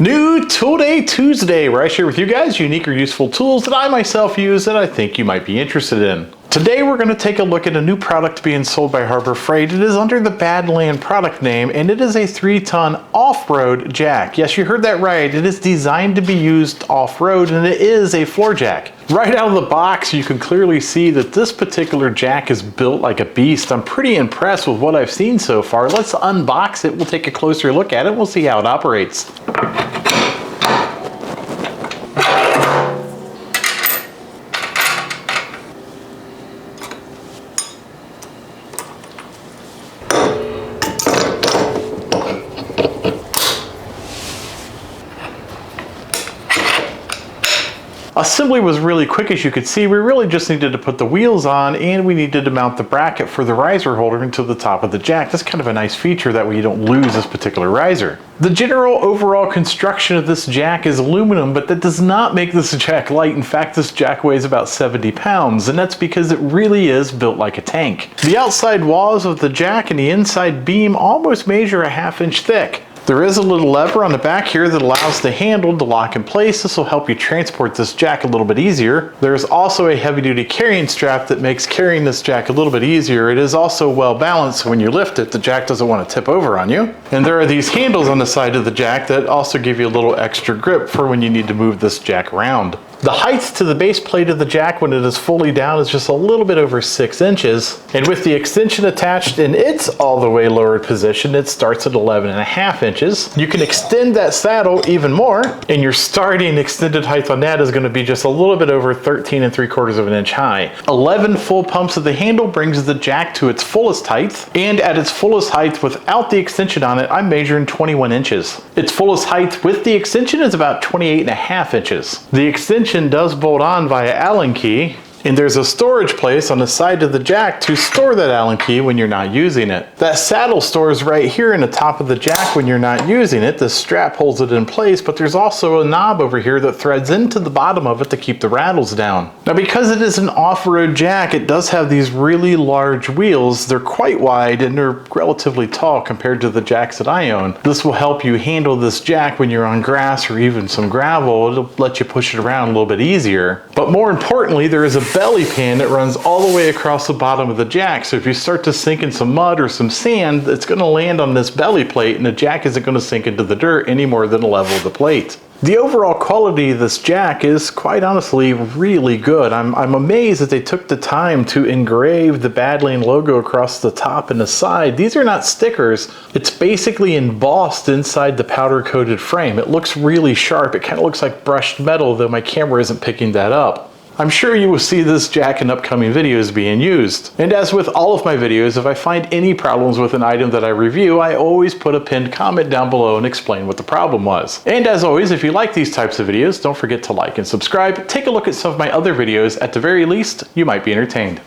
New Tool Day Tuesday, where I share with you guys unique or useful tools that I myself use that I think you might be interested in. Today we're going to take a look at a new product being sold by Harbor Freight. It is under the Badland product name, and it is a 3-ton off-road jack. Yes, you heard that right. It is designed to be used off-road, and it is a floor jack. Right out of the box, you can clearly see that this particular jack is built like a beast. I'm pretty impressed with what I've seen so far. Let's unbox it. We'll take a closer look at it. We'll see how it operates. Assembly was really quick, as you could see. We really just needed to put the wheels on, and we needed to mount the bracket for the riser holder into the top of the jack. That's kind of a nice feature, that way you don't lose this particular riser. The general overall construction of this jack is aluminum, but that does not make this jack light. In fact, this jack weighs about 70 pounds, and that's because it really is built like a tank. The outside walls of the jack and the inside beam almost measure a ½ inch thick. There is a little lever on the back here that allows the handle to lock in place. This will help you transport this jack a little bit easier. There's also a heavy-duty carrying strap that makes carrying this jack a little bit easier. It is also well balanced, so when you lift it, the jack doesn't want to tip over on you. And there are these handles on the side of the jack that also give you a little extra grip for when you need to move this jack around. The height to the base plate of the jack when it is fully down is just a little bit over 6 inches. And with the extension attached in its all the way lowered position, it starts at 11.5 inches. You can extend that saddle even more, and your starting extended height on that is going to be just a little bit over 13.75 of an inch high. 11 full pumps of the handle brings the jack to its fullest height, and at its fullest height without the extension on it, I'm measuring 21 inches. Its fullest height with the extension is about 28.5 inches. The extension does bolt on via Allen key, and there's a storage place on the side of the jack to store that Allen key when you're not using it. That saddle stores right here in the top of the jack when you're not using it. The strap holds it in place, but there's also a knob over here that threads into the bottom of it to keep the rattles down. Now, because it is an off-road jack, it does have these really large wheels. They're quite wide and they're relatively tall compared to the jacks that I own. This will help you handle this jack when you're on grass or even some gravel. It'll let you push it around a little bit easier. But more importantly, there is a belly pan that runs all the way across the bottom of the jack. So if you start to sink in some mud or some sand, it's going to land on this belly plate, and the jack isn't going to sink into the dirt any more than the level of the plate. The overall quality of this jack is quite honestly really good. I'm amazed that they took the time to engrave the Badland logo across the top and the side. These are not stickers. It's basically embossed inside the powder coated frame. It looks really sharp. It kind of looks like brushed metal, though my camera isn't picking that up. I'm sure you will see this jack in upcoming videos being used. And as with all of my videos, if I find any problems with an item that I review, I always put a pinned comment down below and explain what the problem was. And as always, if you like these types of videos, don't forget to like and subscribe. Take a look at some of my other videos. At the very least, you might be entertained.